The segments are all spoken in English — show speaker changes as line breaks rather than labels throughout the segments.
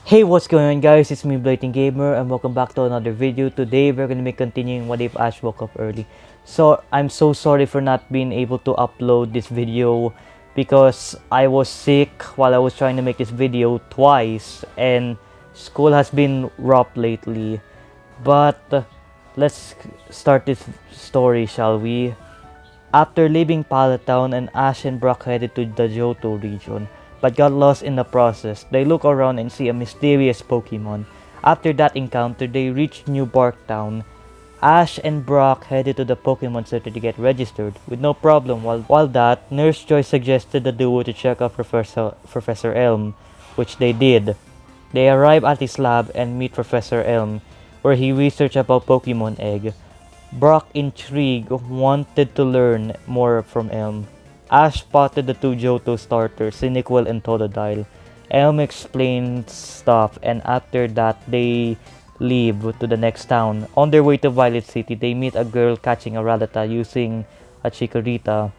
Hey, what's going on guys, it's me Blating Gamer and welcome back to another video. Today we're going to be continuing What If Ash Woke Up Early. So I'm so sorry for not being able to upload this video because I was sick while I was trying to make this video twice and school has been rough lately. But let's start this story, shall we? After leaving Azalea Town, and Ash and Brock headed to the Johto region, but got lost in the process. They look around and see a mysterious Pokémon. After that encounter, they reach New Bark Town. Ash and Brock headed to the Pokémon Center to get registered, with no problem. While that, Nurse Joy suggested the duo to check out Professor Elm, which they did. They arrive at his lab and meet Professor Elm, where he researched about Pokémon Egg. Brock, intrigued, wanted to learn more from Elm. Ash spotted the two Johto starters, Cyndaquil and Totodile. Elm explains stuff, and after that they leave to the next town. On their way to Violet City, they meet a girl catching a Rattata using a Chikorita.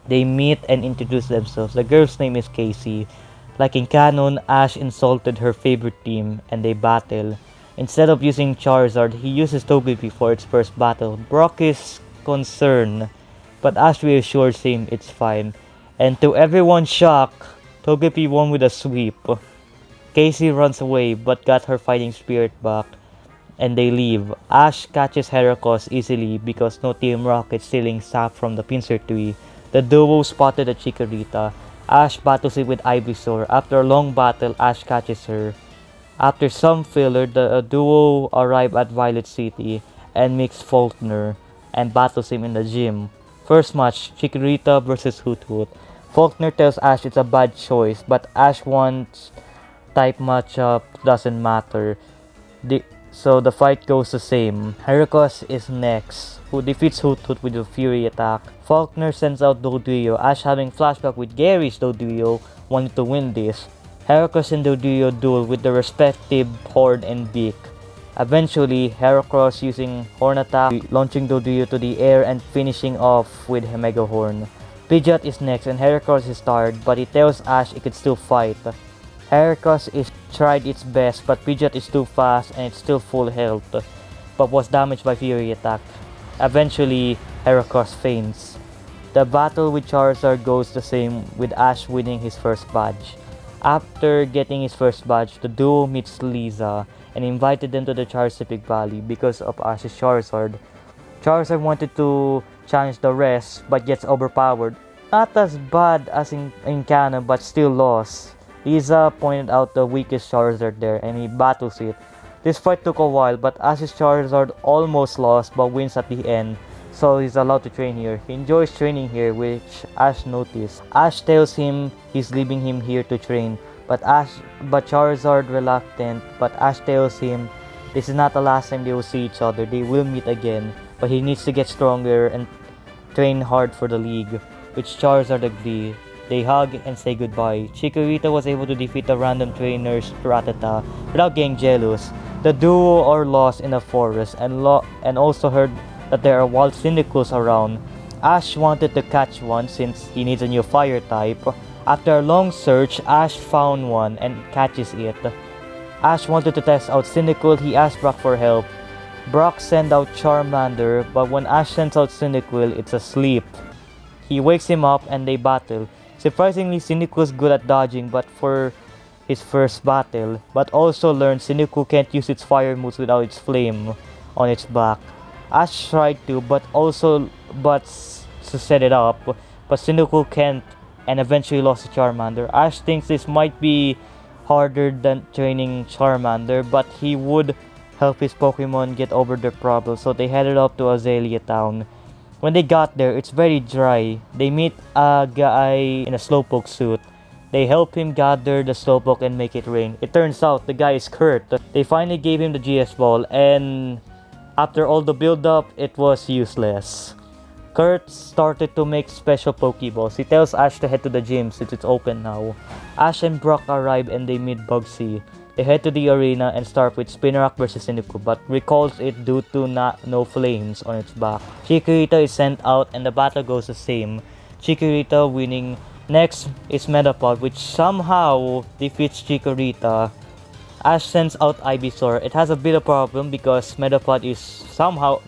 They meet and introduce themselves. The girl's name is Casey. Like in canon, Ash insulted her favorite team and they battle. Instead of using Charizard, he uses Togepi for its first battle. Brock is concerned, but Ash reassures him it's fine. And to everyone's shock, Togepi won with a sweep. Casey runs away but got her fighting spirit back and they leave. Ash catches Heracross easily because no Team Rocket stealing sap from the pincer tree. The duo spotted a Chikorita. Ash battles it with Ivysaur. After a long battle, Ash catches her. After some filler, the duo arrive at Violet City and meets Faulkner and battles him in the gym. First match, Chikorita versus Hoot Hoot. Faulkner tells Ash it's a bad choice, but Ash wants type matchup doesn't matter. So the fight goes the same. Heracross is next, who defeats Hoot Hoot with a Fury attack. Faulkner sends out Dodrio. Ash, having flashback with Gary's Dodrio, wanted to win this. Heracross and Dodrio duel with the respective horn and beak. Eventually, Heracross using horn attack, launching Dodrio to the air and finishing off with Mega Horn. Pidgeot is next and Heracross is tired, but he tells Ash it could still fight. Heracross is tried its best, but Pidgeot is too fast and it's still full health, but was damaged by Fury attack. Eventually, Heracross faints. The battle with Charizard goes the same, with Ash winning his first badge. After getting his first badge, the duo meets Lisa and invited them to the Charizard Valley because of Ash's Charizard. Charizard wanted to challenge the rest but gets overpowered. Not as bad as in canon but still lost. Lisa pointed out the weakest Charizard there and he battles it. This fight took a while, but Ash's Charizard almost lost but wins at the end, so he's allowed to train here. He enjoys training here, which Ash noticed. Ash tells him he's leaving him here to train, but Charizard reluctant, but Ash tells him this is not the last time they will see each other, they will meet again, but he needs to get stronger and train hard for the league, which Charizard agrees. They hug and say goodbye. Chikorita was able to defeat the random trainer's Rattata without getting jealous. The duo are lost in the forest and also heard that there are wild Cyndaquils around. Ash wanted to catch one since he needs a new fire type. After a long search, Ash found one and catches it. Ash wanted to test out Cyndaquil. He asked Brock for help. Brock sent out Charmander, but when Ash sends out Cyndaquil, it's asleep. He wakes him up and they battle. Surprisingly, Cyndaquil is good at dodging but for his first battle, but also learned Cyndaquil can't use its fire moves without its flame on its back. Ash tried to, to set it up, but Cyndaquil can't and eventually lost to Charmander. Ash thinks this might be harder than training Charmander, but he would help his Pokemon get over their problem, so they headed up to Azalea Town. When they got there, it's very dry. They meet a guy in a Slowpoke suit. They help him gather the Slowpoke and make it rain. It turns out the guy is Kurt. They finally gave him the GS ball, and after all the build-up, it was useless. Kurt started to make special Pokeballs. He tells Ash to head to the gym since it's open now. Ash and Brock arrive and they meet Bugsy. They head to the arena and start with Spinarak vs Cyndaquil, but recalls it due to no flames on its back. Chikorita is sent out and the battle goes the same, Chikorita winning. Next is Metapod, which somehow defeats Chikorita Ash sends out Ivysaur. It has a bit of problem because Metapod is somehow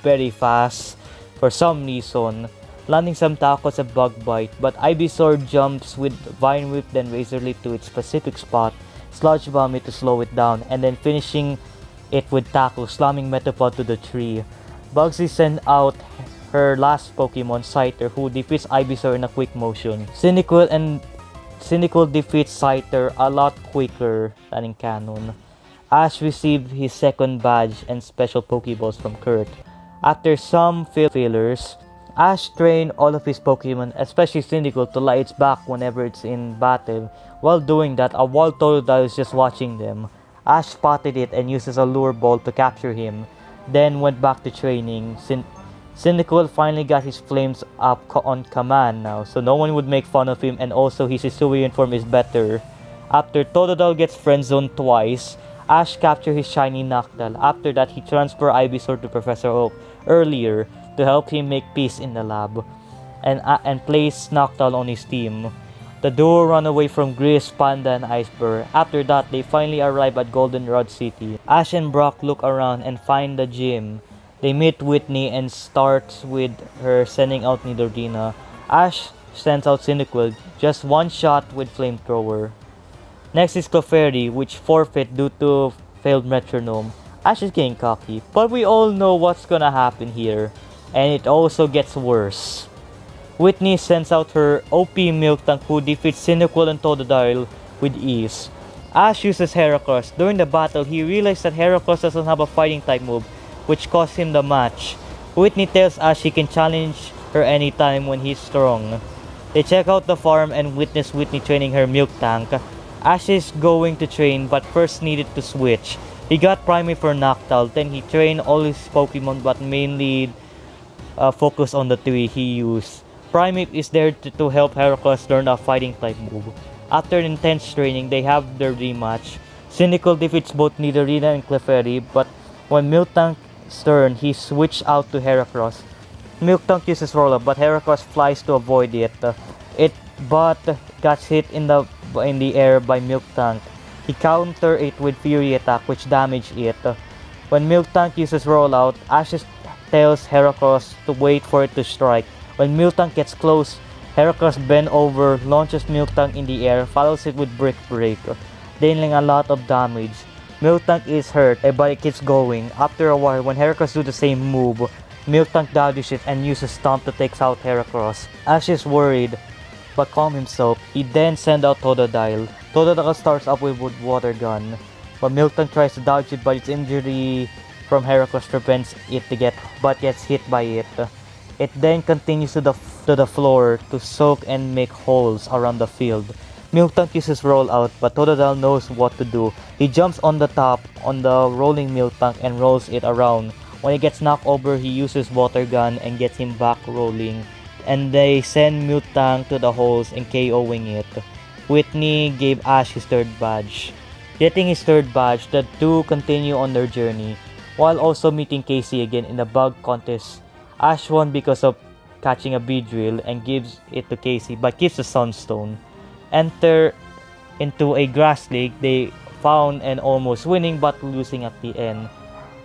very fast for some reason, landing some tackles and bug bite, but Ivysaur jumps with Vine Whip then Razor Leaf to its specific spot, Sludge Bomb it to slow it down, and then finishing it with tackle, slamming Metapod to the tree. Bugsy sends out her last Pokemon, Scyther, who defeats Ivysaur in a quick motion. Cynical defeats Scyther a lot quicker than in canon. Ash received his second badge and special Pokeballs from Kurt. After some failures, Ash trained all of his Pokemon, especially Cynical, to lie its back whenever it's in battle. While doing that, a wild Totodile is just watching them. Ash spotted it and uses a lure ball to capture him, then went back to training. Cynical finally got his flames up on command now, so no one would make fun of him, and also his Hisuian form is better. After Totodile gets friendzoned twice, Ash captured his shiny Noctowl. After that, he transferred Ivysaur to Professor Oak earlier to help him make peace in the lab, and placed Noctowl on his team. The duo run away from Gris, Panda, and Iceberg. After that, they finally arrive at Goldenrod City. Ash and Brock look around and find the gym. They meet Whitney and starts with her sending out Nidorina. Ash sends out Cyndaquil, just one shot with Flamethrower. Next is Clefairy, which forfeit due to failed Metronome. Ash is getting cocky, but we all know what's gonna happen here, and it also gets worse. Whitney sends out her OP Miltank, who defeats Cyndaquil and Totodile with ease. Ash uses Heracross. During the battle, he realized that Heracross doesn't have a fighting type move, which cost him the match. Whitney tells Ash he can challenge her anytime when he's strong. They check out the farm and witness Whitney training her Miltank. Ash is going to train but first needed to switch. He got Primate for Noctowl, then he trained all his Pokemon but mainly focused on the three he used. Primate is there to help Heracross learn a fighting type move. After intense training, they have their rematch. Cynical defeats both Nidorina and Clefairy, but when Miltank's turn, he switched out to Heracross. Miltank uses Roll-Up, but Heracross flies to avoid it. But gets hit in the air by Miltank. He countered it with Fury Attack, which damaged it. When Miltank uses Rollout, Ash tells Heracross to wait for it to strike. When Miltank gets close, Heracross bends over, launches Miltank in the air, follows it with Brick Break, dealing a lot of damage. Miltank is hurt, but it keeps going. After a while, when Heracross do the same move, Miltank dodges it and uses Stomp to take out Heracross. Ash is worried, but calm himself. He then sends out Totodile. Totodile starts up with Water Gun, but Miltank tries to dodge it, but its injury from Heracross prevents it but gets hit by it. It then continues to the floor to soak and make holes around the field. Miltank uses Roll Out, but Totodile knows what to do. He jumps on the top on the rolling Miltank and rolls it around. When it gets knocked over, he uses Water Gun and gets him back rolling. And they send Miltank to the holes and KOing it. Whitney gave Ash his third badge. Getting his third badge, the two continue on their journey, while also meeting Casey again in the bug contest. Ash won because of catching a Beedrill and gives it to Casey, but keeps the Sunstone. Enter into a grass league they found and almost winning but losing at the end.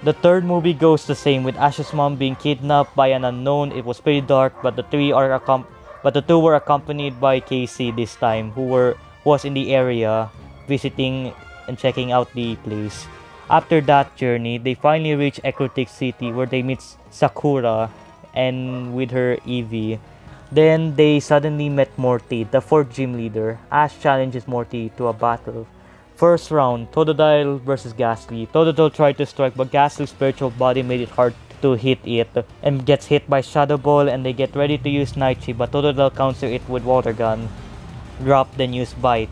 The third movie goes the same, with Ash's mom being kidnapped by an unknown. It was pretty dark, but the two were accompanied by Casey this time, who was in the area visiting and checking out the place. After that journey, they finally reach Ecrutek City, where they meet Sakura and with her Eevee. Then they suddenly met Morty, the fourth gym leader. Ash challenges Morty to a battle. First round, Totodile vs Ghastly. Totodile tried to strike, but Ghastly's spiritual body made it hard to hit it and gets hit by Shadow Ball, and they get ready to use Nightshade, but Totodile counters it with Water Gun. Drop, then use Bite.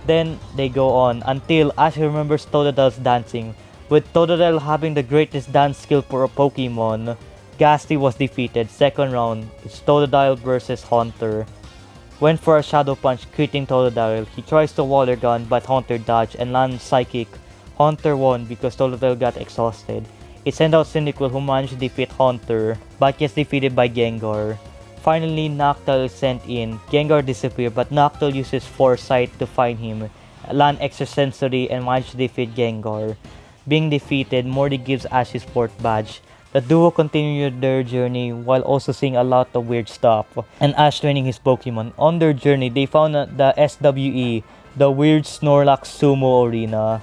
Then they go on until Ash remembers Totodile's dancing. With Totodile having the greatest dance skill for a Pokemon, Ghastly was defeated. Second round, it's Totodile versus Haunter. Went for a Shadow Punch, critting Totodile. He tries to Water Gun, but Haunter dodged and lands Psychic. Haunter won because Totodile got exhausted. It sent out Cyndaquil, who managed to defeat Haunter, but gets defeated by Gengar. Finally, Noctowl is sent in. Gengar disappeared, but Noctowl uses Foresight to find him land extrasensory, and manage to defeat Gengar. Being defeated, Morty gives Ash his 4th badge. The duo continued their journey while also seeing a lot of weird stuff, and Ash training his Pokemon. On their journey, they found the SWE, the weird Snorlax Sumo Arena.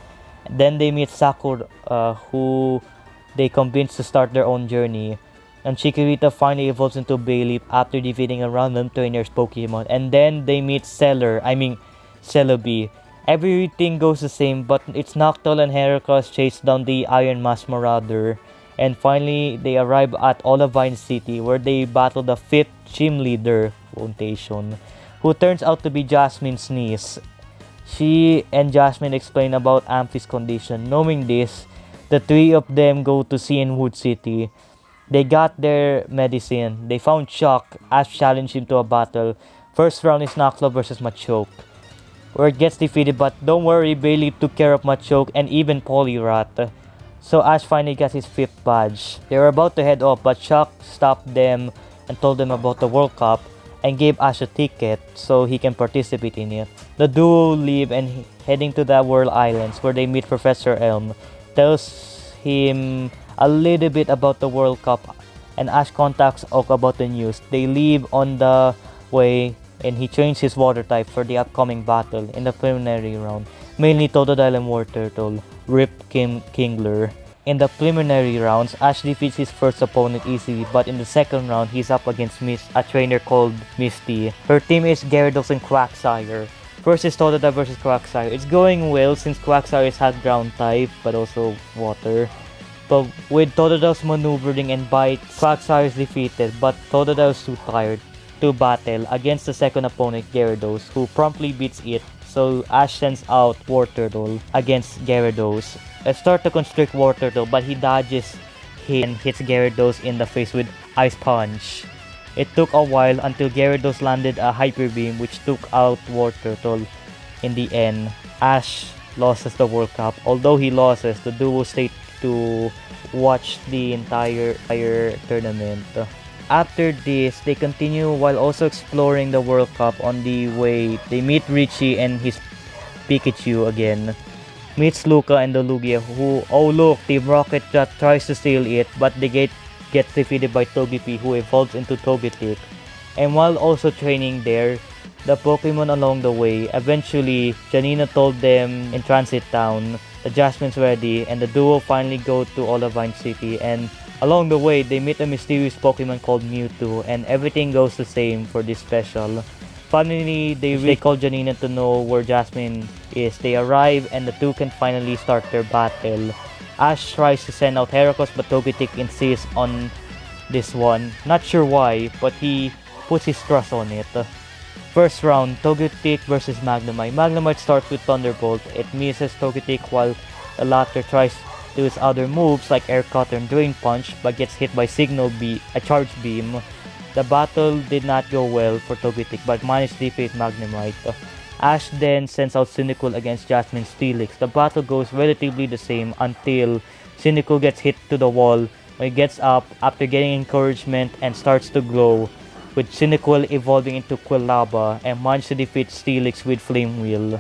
Then they meet Sakura, who they convinced to start their own journey. And Chikorita finally evolves into Bayleaf after defeating a random trainer's Pokemon. And then they meet Celebi. Everything goes the same, but it's Noctowl and Heracross chase down the Iron Mask Marauder. And finally, they arrive at Olivine City, where they battle the 5th gym leader, Foundation, who turns out to be Jasmine's niece. She and Jasmine explain about Amphi's condition. Knowing this, the 3 of them go to Cianwood City. They got their medicine. They found Shock. Ash challenged him to a battle. First round is Noctowl versus Machoke, where it gets defeated, but don't worry, Bayleaf took care of Machoke and even Poliwrath. So Ash finally gets his 5th badge. They were about to head off, but Shock stopped them and told them about the World Cup and gave Ash a ticket so he can participate in it. The duo leave and heading to the World Islands, where they meet Professor Elm. Tells him a little bit about the World Cup, and Ash contacts Oak about the news. They leave on the way, and he trains his water type for the upcoming battle in the preliminary round, mainly Totodile and War Turtle, Rip Kingler. In the preliminary rounds, Ash defeats his first opponent easily, but in the second round, he's up against a trainer called Misty. Her team is Gyarados and Quagsire. First is Totodile versus Quagsire. It's going well since Quagsire has ground type, but also water. But with Totodile's maneuvering and bites, Quagsire is defeated, but Totodile is too tired to battle against the second opponent, Gyarados, who promptly beats it. So Ash sends out War Turtle against Gyarados. Let's start to constrict War Turtle, but he dodges hit and hits Gyarados in the face with Ice Punch. It took a while until Gyarados landed a Hyper Beam, which took out War Turtle. In the end, Ash loses the World Cup. Although he loses, the duo stayed to watch the entire tournament. After this, they continue while also exploring the World Cup. On the way, they meet Richie and his Pikachu again. Meets Luca and the Lugia, who, oh look, Team Rocket tries to steal it, but they gets defeated by Togepi, who evolves into Togetic. And while also training there, the Pokemon along the way, eventually, Janina told them in Transit Town, the Jasmine's ready, and the duo finally go to Olivine City, and along the way, they meet a mysterious Pokemon called Mewtwo, and everything goes the same for this special. Finally, they call Janina to know where Jasmine is. They arrive, and the two can finally start their battle. Ash tries to send out Heracross, but Togetic insists on this one. Not sure why, but he puts his trust on it. First round, Togetic versus Magnemite. Magnemite starts with Thunderbolt. It misses Togetic while the latter tries to use other moves like Air Cutter and Drain Punch, but gets hit by a Charge Beam. The battle did not go well for Togetic, but managed to defeat Magnemite. Ash then sends out Cyndaquil against Jasmine's Steelix. The battle goes relatively the same until Cyndaquil gets hit to the wall. When he gets up after getting encouragement and starts to glow, with Cyndaquil evolving into Quilava and managed to defeat Steelix with Flame Wheel.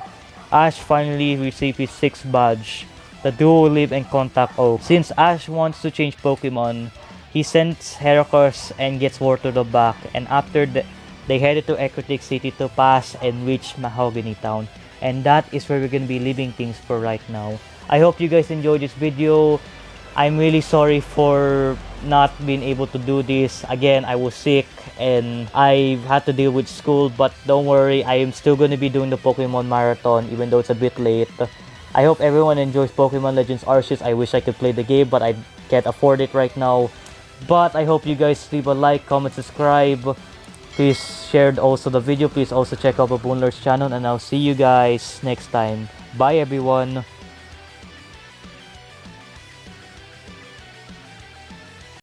Ash finally receives his 6th badge. The duo leave and contact Oak. Since Ash wants to change Pokemon, he sends Heracross and gets War Turtle back, and after they headed to Ecrutek City to pass and reach Mahogany Town. And that is where we're gonna be leaving things for right now. I hope you guys enjoyed this video. I'm really sorry for not being able to do this. Again, I was sick and I had to deal with school, but don't worry, I am still gonna be doing the Pokemon Marathon even though it's a bit late. I hope everyone enjoys Pokemon Legends Arceus. I wish I could play the game, but I can't afford it right now. But I hope you guys leave a like, comment, subscribe. Please share also the video. Please also check out Baboonlord's channel, and I'll see you guys next time. Bye everyone.